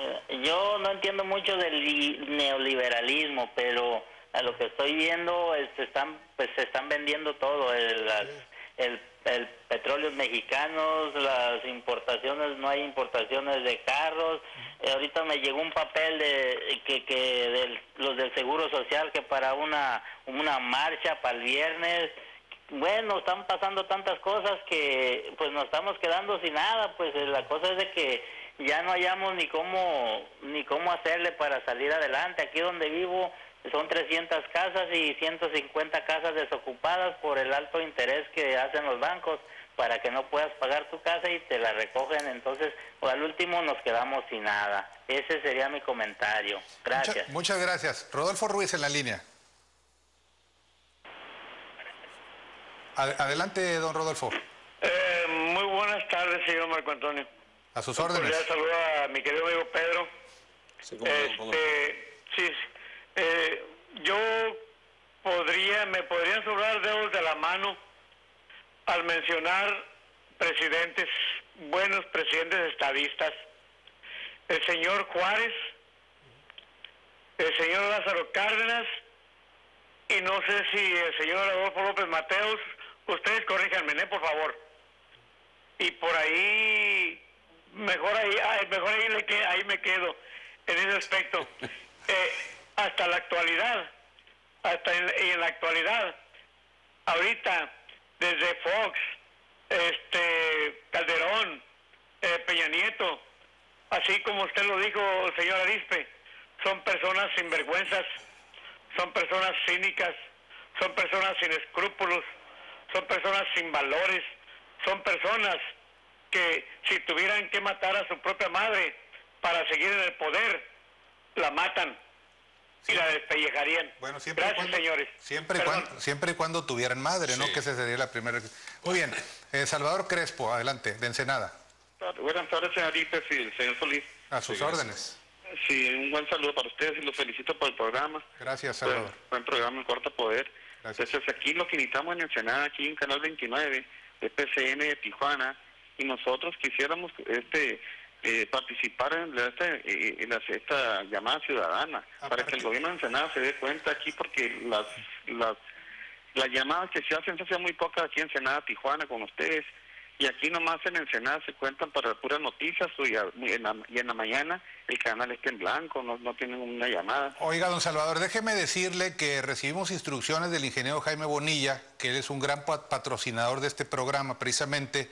Yo no entiendo mucho del neoliberalismo, pero a lo que estoy viendo se están vendiendo todo, el petróleos mexicanos, las importaciones, no hay importaciones de carros. Ahorita me llegó un papel de los del Seguro Social que para una marcha para el viernes. Bueno, están pasando tantas cosas que pues nos estamos quedando sin nada. Pues la cosa es de que ya no hallamos ni cómo hacerle para salir adelante. Aquí donde vivo son 300 casas y 150 casas desocupadas por el alto interés que hacen los bancos para que no puedas pagar tu casa y te la recogen. Entonces, al último nos quedamos sin nada. Ese sería mi comentario. Gracias. Muchas gracias. Rodolfo Ruiz en la línea. Adelante, don Rodolfo. Muy buenas tardes, señor Marco Antonio. A sus órdenes. Un saludo a mi querido amigo Pedro. Sí, me podrían sobrar dedos de la mano al mencionar presidentes, buenos presidentes estadistas. El señor Juárez, el señor Lázaro Cárdenas, y no sé si el señor Adolfo López Mateos. Ustedes corríjanme, por favor. Y por ahí, mejor ahí me quedo en ese aspecto. Hasta la actualidad, en la actualidad, ahorita, desde Fox, Calderón, Peña Nieto, así como usted lo dijo, señor Arispe, son personas sinvergüenzas, son personas cínicas, son personas sin escrúpulos, son personas sin valores, son personas que si tuvieran que matar a su propia madre para seguir en el poder, la matan y la despellejarían. Bueno, gracias, señores. Siempre y cuando tuvieran madre, sí. ¿No? Que esa sería la primera. Muy bien. Salvador Crespo, adelante, de Ensenada. Buenas tardes, señorita y el señor Solís. A sus órdenes. Sí, un buen saludo para ustedes y los felicito por el programa. Gracias, Salvador. Buen programa en Cuarto Poder. Gracias. Entonces, aquí lo que necesitamos en Ensenada, aquí en Canal 29, de PCN de Tijuana, y nosotros quisiéramos participar en esta llamada ciudadana, para que el gobierno de Ensenada se dé cuenta aquí, porque las llamadas que se hacen muy pocas aquí en Ensenada, Tijuana, con ustedes, y aquí nomás en Ensenada se cuentan para puras noticias, y en la mañana el canal está en blanco, no tienen una llamada. Oiga, don Salvador, déjeme decirle que recibimos instrucciones del ingeniero Jaime Bonilla, que él es un gran patrocinador de este programa, precisamente.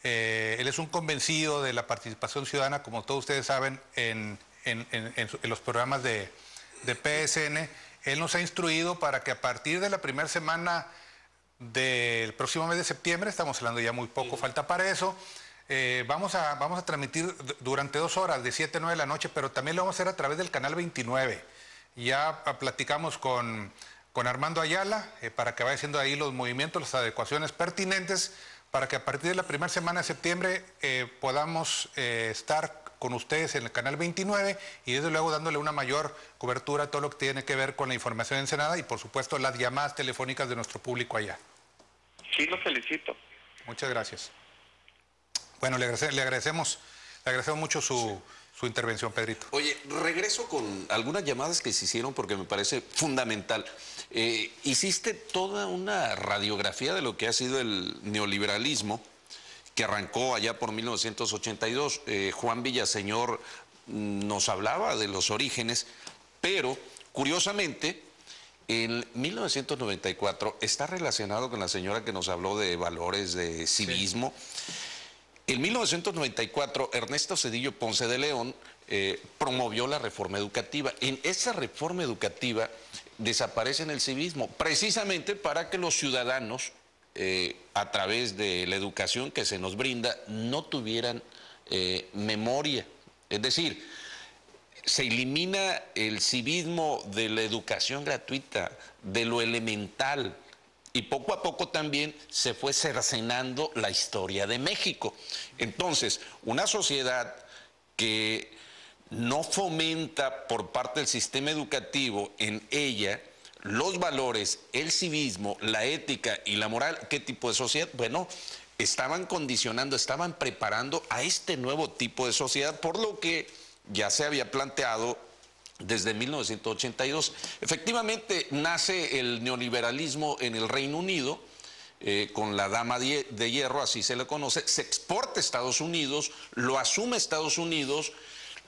Él es un convencido de la participación ciudadana, como todos ustedes saben, en los programas de PSN. Él nos ha instruido para que a partir de la primera semana del próximo mes de septiembre, estamos hablando ya muy poco, falta para eso, vamos a transmitir durante 2 horas, de 7 a 9 de la noche, pero también lo vamos a hacer a través del canal 29. Ya platicamos con Armando Ayala para que vaya haciendo ahí los movimientos, las adecuaciones pertinentes, para que a partir de la primera semana de septiembre podamos estar con ustedes en el canal 29 y desde luego dándole una mayor cobertura a todo lo que tiene que ver con la información en Ensenada y por supuesto las llamadas telefónicas de nuestro público allá. Sí, lo felicito. Muchas gracias. Bueno, le agradecemos mucho su intervención, Pedrito. Oye, regreso con algunas llamadas que se hicieron porque me parece fundamental. Hiciste toda una radiografía de lo que ha sido el neoliberalismo, que arrancó allá por 1982. Juan Villaseñor nos hablaba de los orígenes, pero curiosamente en 1994 está relacionado con la señora que nos habló de valores de civismo. Sí. En 1994 Ernesto Zedillo Ponce de León promovió la reforma educativa. En esa reforma educativa desaparece el civismo, precisamente para que los ciudadanos a través de la educación que se nos brinda, no tuvieran memoria. Es decir, se elimina el civismo de la educación gratuita, de lo elemental. Y poco a poco también se fue cercenando la historia de México. Entonces, una sociedad que no fomenta por parte del sistema educativo en ella los valores, el civismo, la ética y la moral, ¿qué tipo de sociedad? Bueno, estaban condicionando, estaban preparando a este nuevo tipo de sociedad, por lo que ya se había planteado desde 1982. Efectivamente, nace el neoliberalismo en el Reino Unido, con la dama de hierro, así se le conoce, se exporta a Estados Unidos, lo asume Estados Unidos,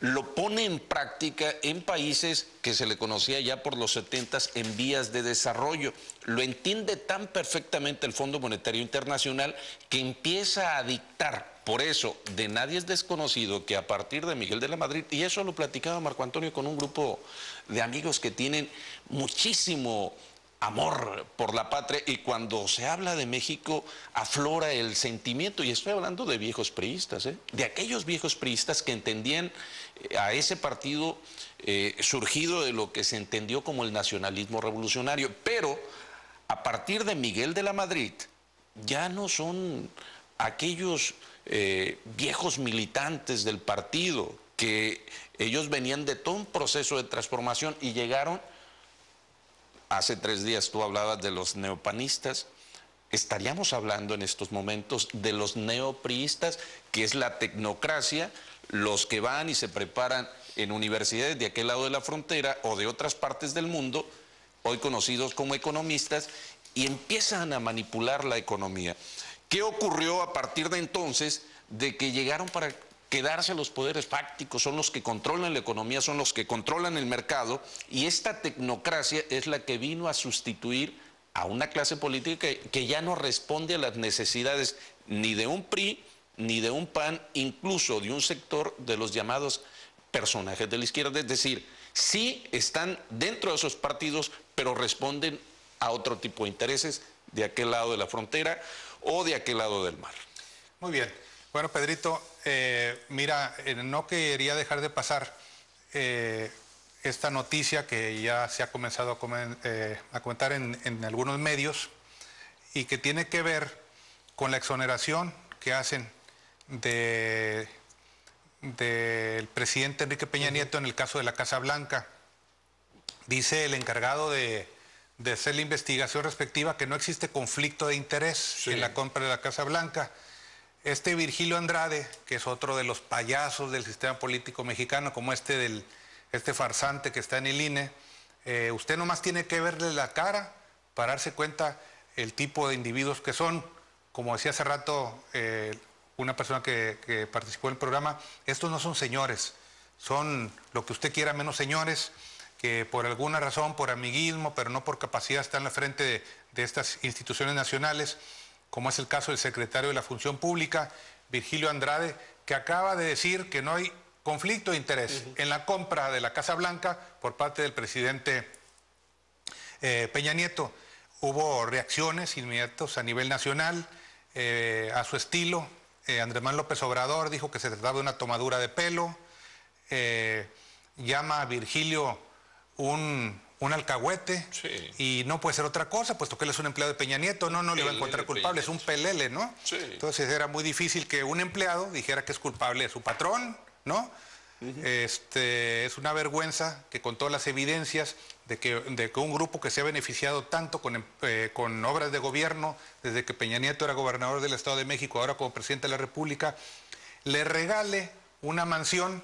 lo pone en práctica en países que se le conocía ya por los 70s en vías de desarrollo. Lo entiende tan perfectamente el Fondo Monetario Internacional que empieza a dictar. Por eso, de nadie es desconocido que a partir de Miguel de la Madrid, y eso lo platicaba Marco Antonio con un grupo de amigos que tienen muchísimo amor por la patria, y cuando se habla de México aflora el sentimiento, y estoy hablando de viejos priistas, de aquellos viejos priistas que entendían a ese partido surgido de lo que se entendió como el nacionalismo revolucionario, pero a partir de Miguel de la Madrid ya no son aquellos viejos militantes del partido, que ellos venían de todo un proceso de transformación y llegaron. Hace 3 días tú hablabas de los neopanistas. Estaríamos hablando en estos momentos de los neopriistas, que es la tecnocracia, los que van y se preparan en universidades de aquel lado de la frontera o de otras partes del mundo, hoy conocidos como economistas, y empiezan a manipular la economía. ¿Qué ocurrió a partir de entonces? De que llegaron para quedarse los poderes fácticos, son los que controlan la economía, son los que controlan el mercado, y esta tecnocracia es la que vino a sustituir a una clase política que ya no responde a las necesidades ni de un PRI, ni de un PAN, incluso de un sector de los llamados personajes de la izquierda. Es decir, sí están dentro de esos partidos, pero responden a otro tipo de intereses de aquel lado de la frontera o de aquel lado del mar. Muy bien. Bueno, Pedrito, mira, no quería dejar de pasar esta noticia que ya se ha comenzado a comentar en algunos medios y que tiene que ver con la exoneración que hacen del presidente Enrique Peña Nieto en el caso de la Casa Blanca. Dice el encargado de hacer la investigación respectiva que no existe conflicto de interés en la compra de la Casa Blanca. Este Virgilio Andrade, que es otro de los payasos del sistema político mexicano, como este farsante que está en el INE, usted nomás tiene que verle la cara para darse cuenta el tipo de individuos que son. Como decía hace rato una persona que participó en el programa, estos no son señores, son lo que usted quiera menos señores, que por alguna razón, por amiguismo, pero no por capacidad, están al frente de estas instituciones nacionales, como es el caso del secretario de la Función Pública, Virgilio Andrade, que acaba de decir que no hay conflicto de interés en la compra de la Casa Blanca por parte del presidente Peña Nieto. Hubo reacciones inmediatas a nivel nacional, a su estilo. Andrés Manuel López Obrador dijo que se trataba de una tomadura de pelo, llama a Virgilio un alcahuete, y no puede ser otra cosa, puesto que él es un empleado de Peña Nieto, no le va a encontrar culpable, es un pelele, ¿no? Sí. Entonces era muy difícil que un empleado dijera que es culpable de su patrón, ¿no? Es una vergüenza que con todas las evidencias de que un grupo que se ha beneficiado tanto con obras de gobierno, desde que Peña Nieto era gobernador del Estado de México, ahora como presidente de la República, le regale una mansión,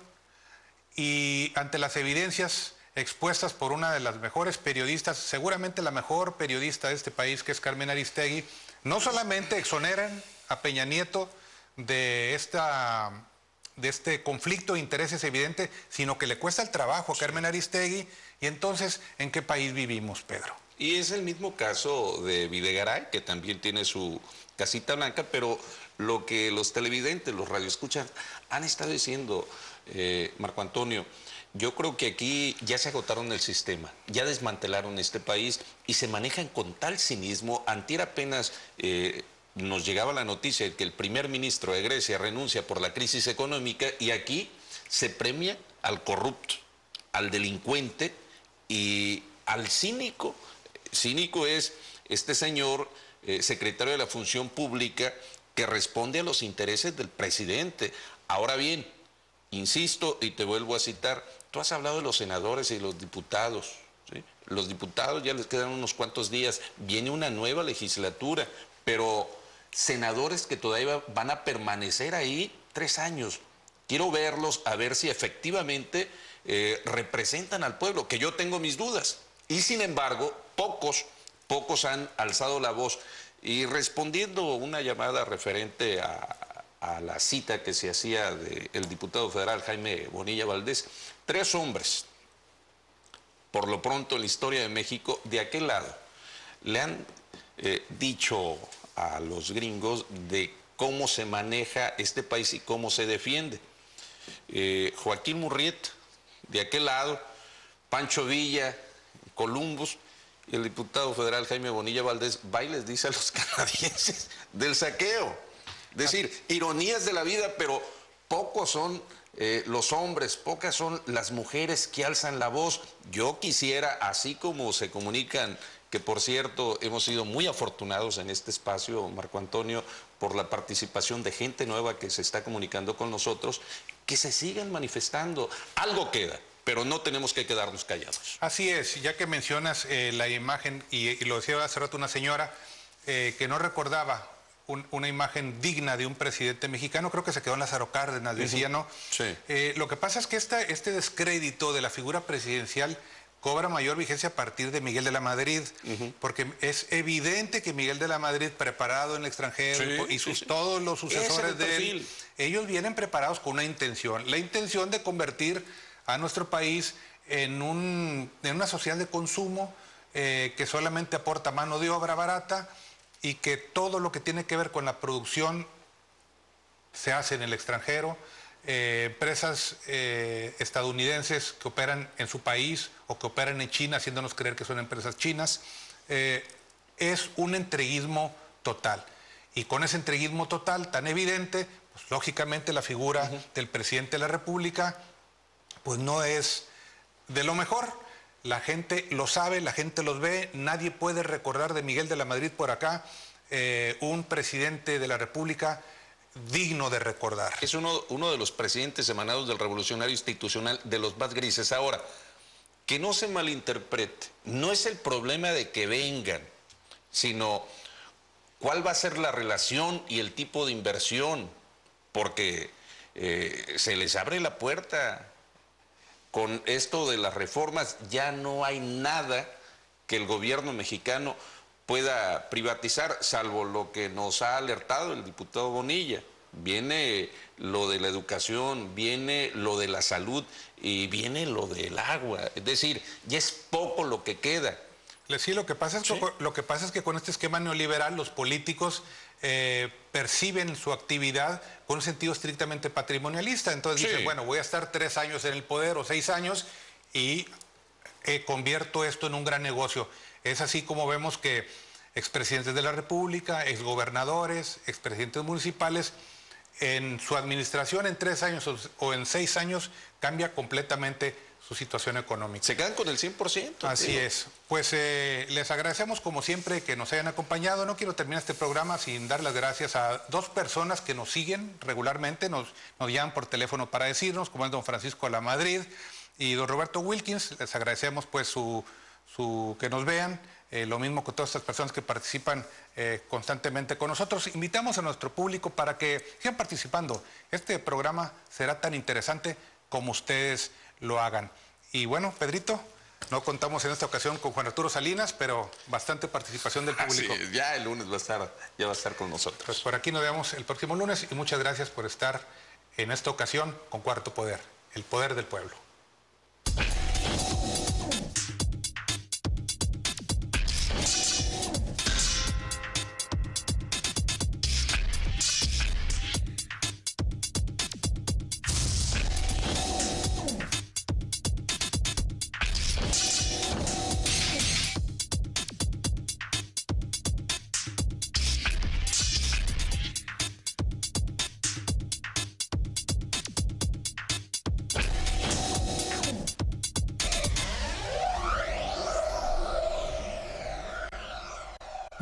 y ante las evidencias expuestas por una de las mejores periodistas, seguramente la mejor periodista de este país, que es Carmen Aristegui, no solamente exoneran a Peña Nieto de este conflicto de intereses evidente, sino que le cuesta el trabajo a Carmen Aristegui. Y entonces, ¿en qué país vivimos, Pedro? Y es el mismo caso de Videgaray, que también tiene su casita blanca, pero lo que los televidentes, los radioescuchas han estado diciendo, Marco Antonio, yo creo que aquí ya se agotaron el sistema, ya desmantelaron este país y se manejan con tal cinismo. Antier apenas nos llegaba la noticia de que el primer ministro de Grecia renuncia por la crisis económica, y aquí se premia al corrupto, al delincuente y al cínico. Cínico es este señor secretario de la Función Pública que responde a los intereses del presidente. Ahora bien, insisto y te vuelvo a citar, tú has hablado de los senadores y los diputados, ¿sí? Los diputados ya les quedan unos cuantos días, viene una nueva legislatura, pero senadores que todavía van a permanecer ahí 3 años. Quiero verlos, a ver si efectivamente representan al pueblo, que yo tengo mis dudas. Y sin embargo, pocos han alzado la voz. Y respondiendo una llamada referente a la cita que se hacía del diputado federal Jaime Bonilla Valdés, 3 hombres, por lo pronto en la historia de México, de aquel lado, le han dicho a los gringos de cómo se maneja este país y cómo se defiende. Joaquín Murrieta, de aquel lado, Pancho Villa, Columbus, y el diputado federal Jaime Bonilla Valdés va y les dice a los canadienses del saqueo. Es decir, ironías de la vida, pero pocos son los hombres, pocas son las mujeres que alzan la voz. Yo quisiera, así como se comunican, que por cierto hemos sido muy afortunados en este espacio, Marco Antonio, por la participación de gente nueva que se está comunicando con nosotros, que se sigan manifestando. Algo queda, pero no tenemos que quedarnos callados. Así es, ya que mencionas la imagen, y lo decía hace rato una señora, que no recordaba una imagen digna de un presidente mexicano, creo que se quedó en Lázaro Cárdenas, decía, ¿no? Sí. Lo que pasa es que este descrédito de la figura presidencial cobra mayor vigencia a partir de Miguel de la Madrid, porque es evidente que Miguel de la Madrid, preparado en el extranjero, todos los sucesores de él, ellos vienen preparados con una intención, la intención de convertir a nuestro país en una sociedad de consumo que solamente aporta mano de obra barata y que todo lo que tiene que ver con la producción se hace en el extranjero. Empresas estadounidenses que operan en su país o que operan en China, haciéndonos creer que son empresas chinas, es un entreguismo total. Y con ese entreguismo total tan evidente, pues, lógicamente la figura del presidente de la República pues no es de lo mejor. La gente lo sabe, la gente los ve, nadie puede recordar de Miguel de la Madrid por acá un presidente de la República digno de recordar. Es uno de los presidentes emanados del revolucionario institucional, de los más grises. Ahora, que no se malinterprete, no es el problema de que vengan, sino cuál va a ser la relación y el tipo de inversión, porque se les abre la puerta. Con esto de las reformas ya no hay nada que el gobierno mexicano pueda privatizar, salvo lo que nos ha alertado el diputado Bonilla. Viene lo de la educación, viene lo de la salud y viene lo del agua. Es decir, ya es poco lo que queda. Sí, lo que pasa es que con este esquema neoliberal los políticos perciben su actividad con un sentido estrictamente patrimonialista. Entonces dicen, bueno, voy a estar 3 años en el poder o 6 años y convierto esto en un gran negocio. Es así como vemos que expresidentes de la República, exgobernadores, expresidentes municipales, en su administración en 3 años o en 6 años cambia completamente su situación económica. Se quedan con el 100%. Así es. Pues les agradecemos como siempre que nos hayan acompañado. No quiero terminar este programa sin dar las gracias a 2 personas que nos siguen regularmente, nos llaman por teléfono para decirnos, como es don Francisco La Madrid y don Roberto Wilkins. Les agradecemos pues que nos vean. Lo mismo con todas estas personas que participan constantemente con nosotros. Invitamos a nuestro público para que sigan participando. Este programa será tan interesante como ustedes lo hagan. Y bueno, Pedrito, no contamos en esta ocasión con Juan Arturo Salinas, pero bastante participación del público. Sí, ya el lunes va a estar con nosotros. Pues por aquí nos vemos el próximo lunes y muchas gracias por estar en esta ocasión con Cuarto Poder, el poder del pueblo.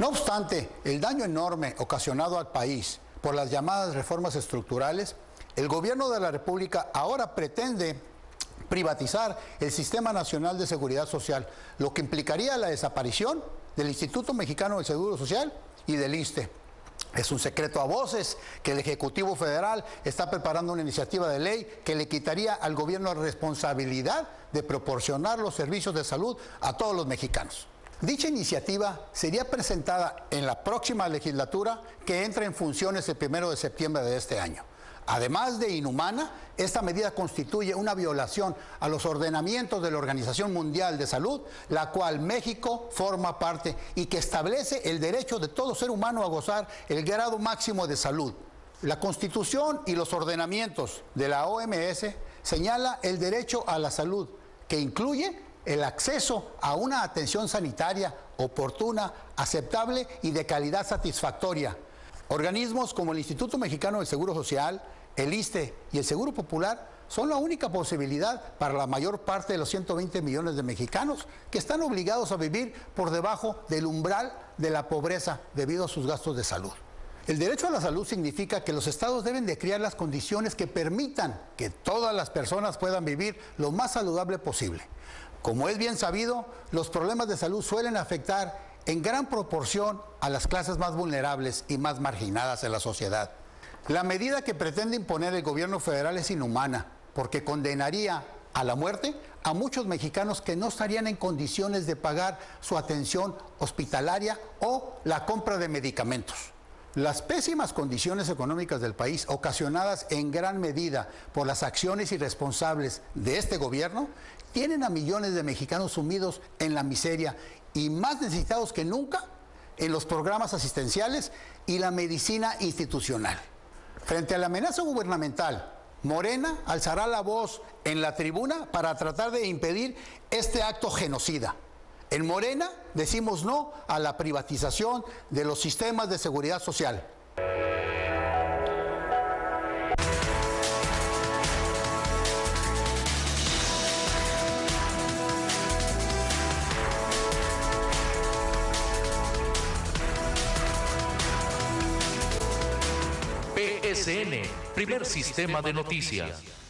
No obstante, el daño enorme ocasionado al país por las llamadas reformas estructurales, el gobierno de la República ahora pretende privatizar el Sistema Nacional de Seguridad Social, lo que implicaría la desaparición del Instituto Mexicano del Seguro Social y del ISSSTE. Es un secreto a voces que el Ejecutivo Federal está preparando una iniciativa de ley que le quitaría al gobierno la responsabilidad de proporcionar los servicios de salud a todos los mexicanos. Dicha iniciativa sería presentada en la próxima legislatura que entra en funciones el 1 de septiembre de este año. Además de inhumana, esta medida constituye una violación a los ordenamientos de la Organización Mundial de Salud, la cual México forma parte y que establece el derecho de todo ser humano a gozar el grado máximo de salud. La Constitución y los ordenamientos de la OMS señala el derecho a la salud, que incluye el acceso a una atención sanitaria oportuna, aceptable y de calidad satisfactoria. Organismos como el Instituto Mexicano del Seguro Social, el ISSSTE y el Seguro Popular son la única posibilidad para la mayor parte de los 120 millones de mexicanos que están obligados a vivir por debajo del umbral de la pobreza debido a sus gastos de salud. El derecho a la salud significa que los estados deben de crear las condiciones que permitan que todas las personas puedan vivir lo más saludable posible. Como es bien sabido, los problemas de salud suelen afectar en gran proporción a las clases más vulnerables y más marginadas en la sociedad. La medida que pretende imponer el gobierno federal es inhumana, porque condenaría a la muerte a muchos mexicanos que no estarían en condiciones de pagar su atención hospitalaria o la compra de medicamentos. Las pésimas condiciones económicas del país, ocasionadas en gran medida por las acciones irresponsables de este gobierno, tienen a millones de mexicanos sumidos en la miseria y más necesitados que nunca en los programas asistenciales y la medicina institucional. Frente a la amenaza gubernamental, Morena alzará la voz en la tribuna para tratar de impedir este acto genocida. En Morena decimos no a la privatización de los sistemas de seguridad social. PSN, primer sistema de noticias.